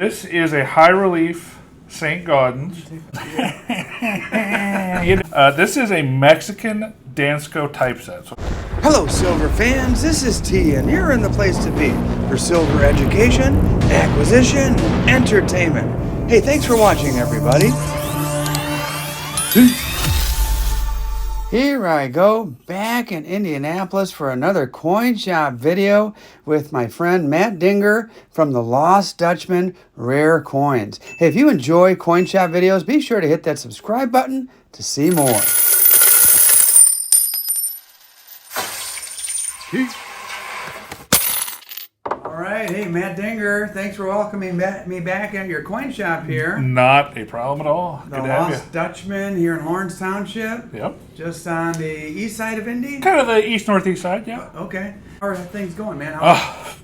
This is a high relief St. Gaudens. This is a Mexican Dansko typeset. Hello, silver fans. This is T, and you're in the place to be for silver education, acquisition, and entertainment. Hey, thanks for watching, everybody. Here I go, back in Indianapolis for another coin shop video with my friend Matt Dinger from the Lost Dutchman Rare Coins. Hey, if you enjoy coin shop videos, be sure to hit that subscribe button to see more. All right, hey, Matt Dinger, thanks for welcoming me back at your coin shop here. Not a problem at all. The Lost Dutchman here in Lawrence Township. Yep. Just on the east side of Indy? Kind of the east-northeast side, yeah. Okay. How are things going, man?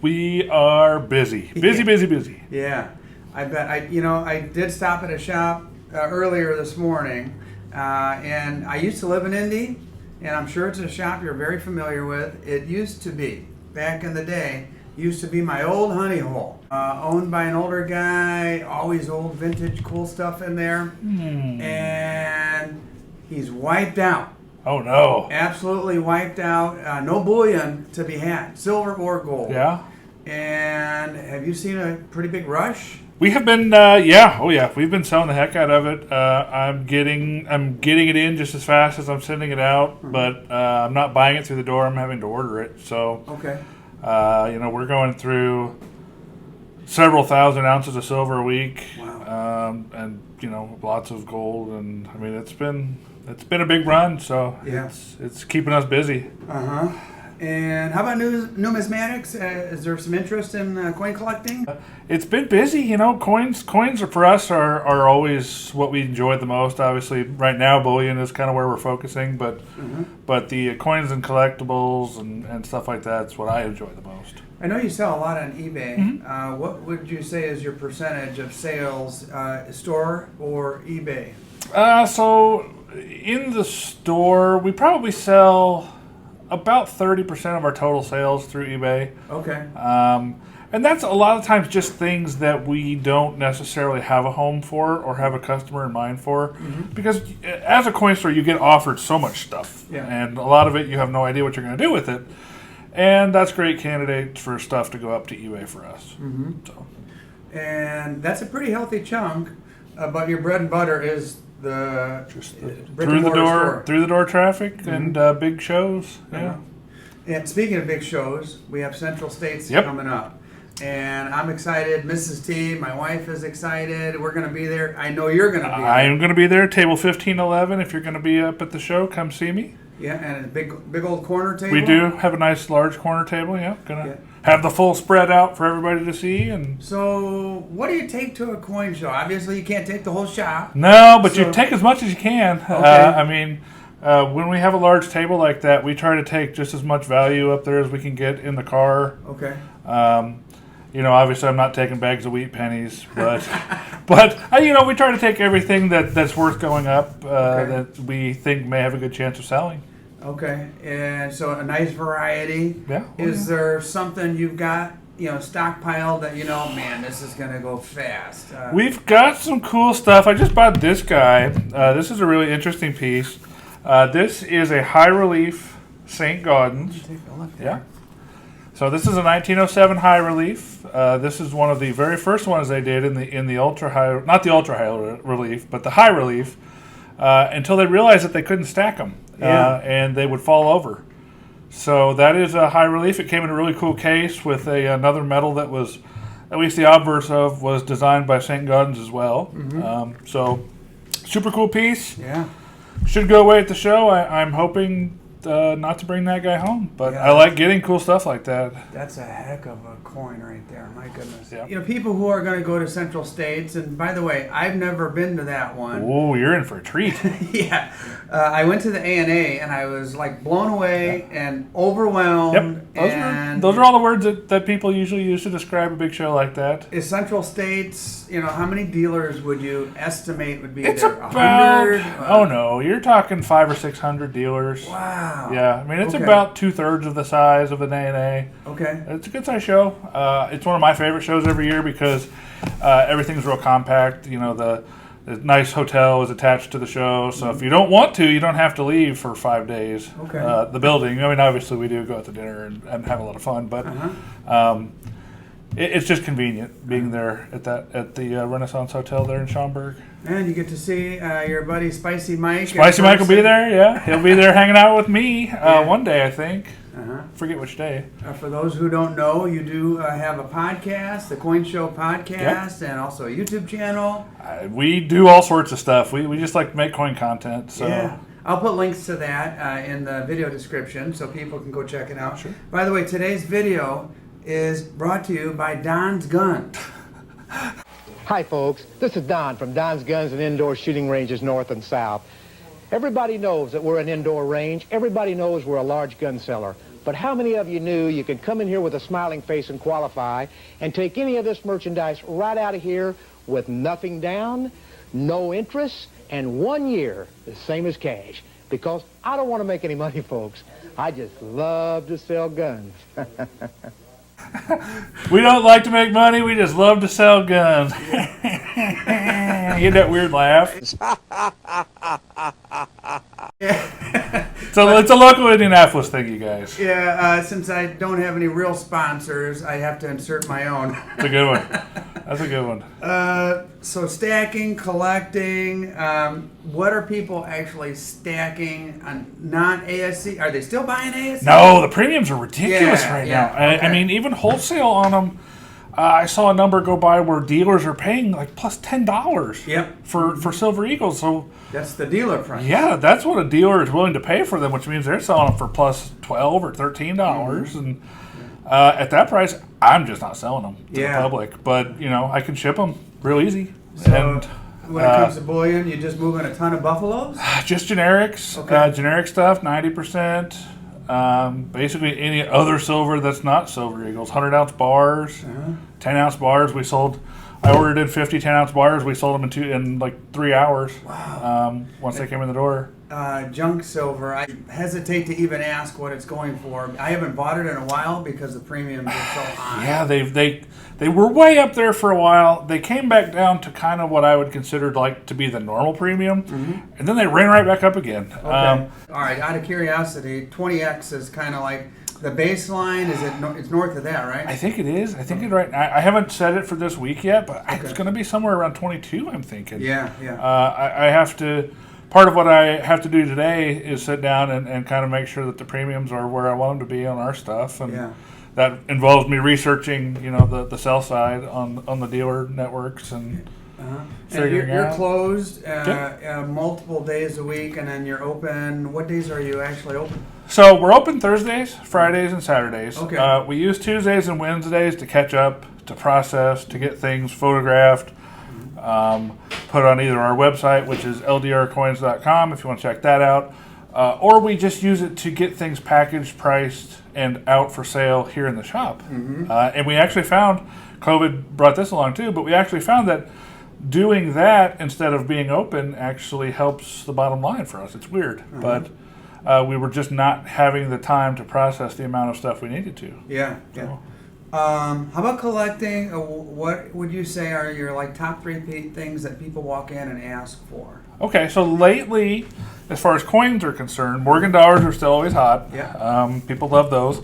We are busy. Busy. Yeah. I bet. I did stop at a shop earlier this morning, and I used to live in Indy, and I'm sure it's a shop you're very familiar with. It used to be, back in the day, used to be my old honey hole. Owned by an older guy, always old vintage cool stuff in there. And he's wiped out. Oh no. Absolutely wiped out. No bullion to be had, silver or gold. Yeah. And have you seen a pretty big rush? We have been, yeah. We've been selling the heck out of it. I'm getting it in just as fast as I'm sending it out, but I'm not buying it through the door. I'm having to order it. So, okay. We're going through several thousand ounces of silver a week. Wow. And lots of gold, and I mean it's been a big run. So yeah, it's keeping us busy. And how about numismatics? Is there some interest in coin collecting? It's been busy, Coins are for us are always what we enjoy the most. Obviously, right now bullion is kind of where we're focusing, but the coins and collectibles and stuff like that's what I enjoy the most. I know you sell a lot on eBay. What would you say is your percentage of sales, store or eBay? So in the store, we probably sell about 30% of our total sales through eBay. Okay. And that's a lot of times just things that we don't necessarily have a home for or have a customer in mind for. Because as a coin store, you get offered so much stuff. Yeah. And a lot of it, you have no idea what you're going to do with it. And that's great candidates for stuff to go up to eBay for us. So. And that's a pretty healthy chunk, but your bread and butter is the through the door traffic and big shows. Yeah. And speaking of big shows, we have Central States coming up, and I'm excited. Mrs. T, my wife, is excited. We're going to be there. I know you're going to be there. I am going to be there. Table 1511. If you're going to be up at the show, come see me. Yeah, and a big old corner table. We do have a nice large corner table. Yeah, gonna have the full spread out for everybody to see. And so, what do you take to a coin show? Obviously, you can't take the whole shop. No, but you take as much as you can. Okay. When we have a large table like that, we try to take just as much value up there as we can get in the car. Okay. Obviously, I'm not taking bags of wheat pennies, but we try to take everything that's worth going up that we think may have a good chance of selling. Okay, and so a nice variety. Yeah. Is there something you've got, stockpiled that man, this is gonna go fast? We've got some cool stuff. I just bought this guy. This is a really interesting piece. This is a high relief St. Gaudens. Take a look there. Yeah. So this is a 1907 high relief. This is one of the very first ones they did in the ultra high, not the ultra high relief, but the high relief, until they realized that they couldn't stack them, and they would fall over. So that is a high relief. It came in a really cool case with another metal that was, at least the obverse of, was designed by St. Gaudens as well. So super cool piece. Yeah. Should go away at the show. I'm hoping not to bring that guy home, but I like getting cool stuff like that. That's a heck of a coin right there. My goodness. Yeah. People who are going to go to Central States, and by the way, I've never been to that one. Oh, you're in for a treat. Yeah. I went to the A&A, and I was like blown away and overwhelmed Those are all the words that people usually use to describe a big show like that. Is Central States, how many dealers would you estimate would be It's there? about, 100? oh no, you're talking 500 or 600 dealers. Wow. Yeah, I mean, it's Okay. about 2/3 of the size of an A&A. Okay. It's a good size show. It's one of my favorite shows every year because everything's real compact. The nice hotel is attached to the show, so if you don't want to, you don't have to leave for 5 days. Okay. The building. I mean, obviously we do go out to dinner and have a lot of fun, but it's just convenient being there at the Renaissance Hotel there in Schaumburg. And you get to see your buddy Spicy Mike. Spicy Mike will be there. Yeah, he'll be there hanging out with me one day, I think. Forget which day. For those who don't know, you do have a podcast, the Coin Show podcast, and also a YouTube channel. We do all sorts of stuff. We just like to make coin content. So. Yeah. I'll put links to that in the video description so people can go check it out. Sure. By the way, today's video is brought to you by Don's Gun. Hi folks, this is Don from Don's Guns and Indoor Shooting Ranges North and South. Everybody knows that we're an indoor range. Everybody knows we're a large gun seller. But how many of you knew you could come in here with a smiling face and qualify and take any of this merchandise right out of here with nothing down, no interest, and 1 year, the same as cash? Because I don't want to make any money, folks. I just love to sell guns. We don't like to make money. We just love to sell guns. You get that weird laugh? So it's a local Indianapolis thing, you guys. Yeah, since I don't have any real sponsors, I have to insert my own. That's a good one. That's a good one. So stacking, collecting, what are people actually stacking on non-ASC? Are they still buying ASC? No, the premiums are ridiculous right now. Okay. I mean, even wholesale on them. I saw a number go by where dealers are paying like plus $10 for Silver Eagles. So that's the dealer price. Yeah, that's what a dealer is willing to pay for them, which means they're selling them for plus $12 or $13. And at that price, I'm just not selling them to the public. But, I can ship them real easy. So And when it comes to bullion, you just moving a ton of buffaloes? just generics, generic stuff, 90%. Basically any other silver that's not Silver Eagles. 100-ounce bars, 10-ounce bars. I ordered in 50 10-ounce bars. We sold them in like 3 hours. Wow. Once they came in the door. Junk silver, I hesitate to even ask what it's going for. I haven't bought it in a while because the premiums are so high. Yeah, they were way up there for a while. They came back down to kind of what I would consider to be the normal premium, and then they ran right back up again. Okay. All right, out of curiosity, 20X is kind of like the baseline. It's north of that, right? I think it is. I think it's right. I haven't set it for this week yet, but it's going to be somewhere around 22, I'm thinking. Yeah. I have to... Part of what I have to do today is sit down and kind of make sure that the premiums are where I want them to be on our stuff, and that involves me researching, the sell side on the dealer networks and figuring you're out. Closed multiple days a week, and then you're open. What days are you actually open? So we're open Thursdays, Fridays, and Saturdays. Okay. We use Tuesdays and Wednesdays to catch up, to process, to get things photographed. Put on either our website, which is ldrcoins.com, if you want to check that out, or we just use it to get things packaged, priced, and out for sale here in the shop. And we actually found, COVID brought this along too, but we actually found that doing that instead of being open actually helps the bottom line for us. It's weird, but we were just not having the time to process the amount of stuff we needed to. Yeah. How about collecting? What would you say are your top 3 things that people walk in and ask for? Okay, so lately, as far as coins are concerned, Morgan dollars are still always hot. Yeah. People love those.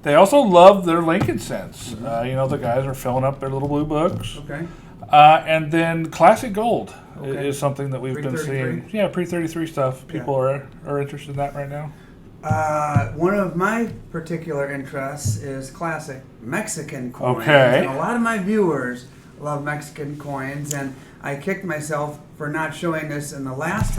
They also love their Lincoln cents. The guys are filling up their little blue books. Okay. And then classic gold is something that we've been seeing. Yeah, pre-33 stuff. People are interested in that right now. One of my particular interests is classic Mexican coins. Okay. And a lot of my viewers love Mexican coins, and I kicked myself for not showing this in the last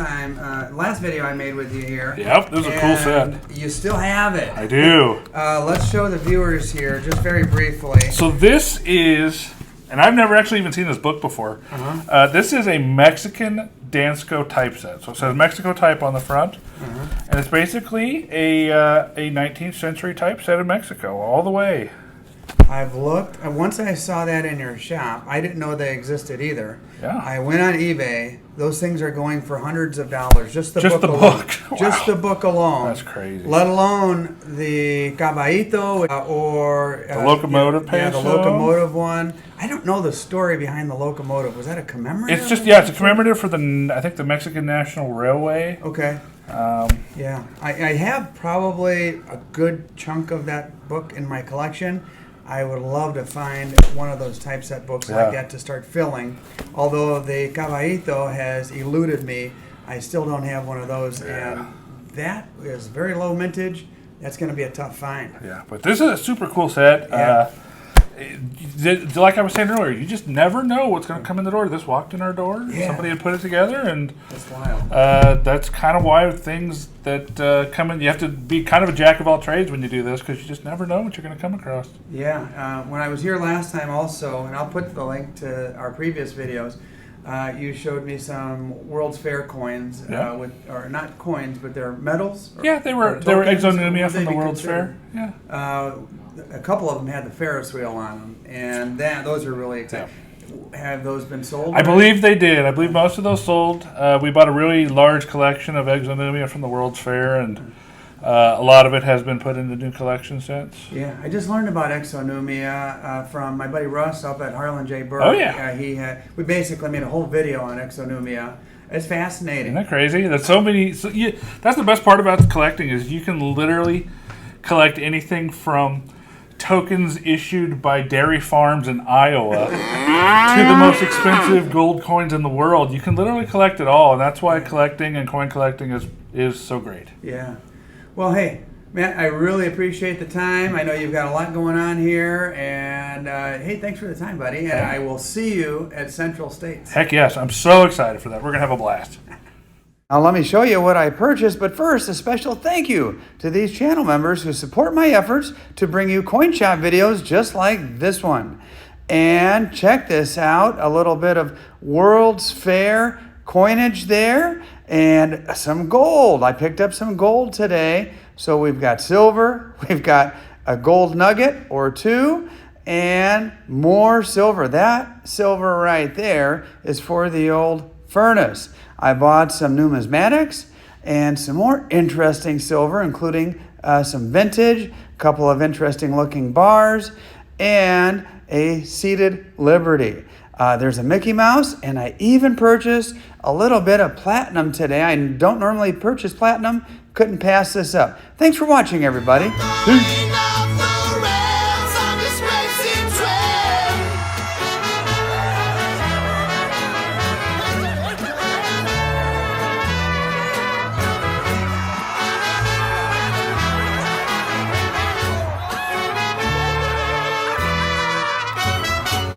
video I made with you here. Yep, this is a cool set. You still have it. I do. Let's show the viewers here just very briefly. So this is and I've never actually even seen this book before. This is a Mexican Dansko typeset. So it says Mexico type on the front, and it's basically a 19th century typeset of Mexico all the way. I've looked. Once I saw that in your shop, I didn't know they existed either. Yeah. I went on eBay. Those things are going for hundreds of dollars. Just the book alone. Just the book alone. That's crazy. Let alone the caballito or the locomotive Yeah, the peso. locomotive one. I don't know the story behind the locomotive. Was that a commemorative? It's just, yeah, it's a commemorative for I think the Mexican National Railway. Okay. Yeah, I have probably a good chunk of that book in my collection. I would love to find one of those typeset books like that to start filling. Although the caballito has eluded me, I still don't have one of those, and that is very low mintage. That's going to be a tough find. Yeah, but this is a super cool set. Yeah. Like I was saying earlier, you just never know what's going to come in the door. This walked in our door. Yeah. Somebody had put it together, and That's wild. that's kind of why things that come in, you have to be kind of a jack of all trades when you do this, because you just never know what you're going to come across. Yeah, when I was here last time also, and I'll put the link to our previous videos, you showed me some World's Fair coins, or not coins, but they're medals. Yeah, they were exonumia from the World's Fair. Yeah. A couple of them had the Ferris wheel on them, and those are really exciting. Have those been sold? I believe they did. I believe most of those sold. We bought a really large collection of exonumia from the World's Fair, and a lot of it has been put into new collection sets. Yeah, I just learned about exonumia from my buddy Russ up at Harlan J. Burke. Oh, yeah. We basically made a whole video on exonumia. It's fascinating. Isn't that crazy? There's so many. That's the best part about collecting is you can literally collect anything from tokens issued by dairy farms in Iowa to the most expensive gold coins in the world. You can literally collect it all, and that's why collecting and coin collecting is so great. Yeah. Well, hey, Matt, I really appreciate the time. I know you've got a lot going on here, and hey, thanks for the time, buddy. And I will see you at Central States. Heck yes, I'm so excited for that. We're going to have a blast. Now let me show you what I purchased, but first a special thank you to these channel members who support my efforts to bring you coin shop videos just like this one. And check this out, a little bit of World's Fair coinage there and some gold. I picked up some gold today. So we've got silver, we've got a gold nugget or two, and more silver. That silver right there is for the old furnace. I bought some numismatics and some more interesting silver, including some vintage, a couple of interesting looking bars, and a seated Liberty. There's a Mickey Mouse, and I even purchased a little bit of platinum today. I don't normally purchase platinum. Couldn't pass this up. Thanks for watching, everybody. Peace.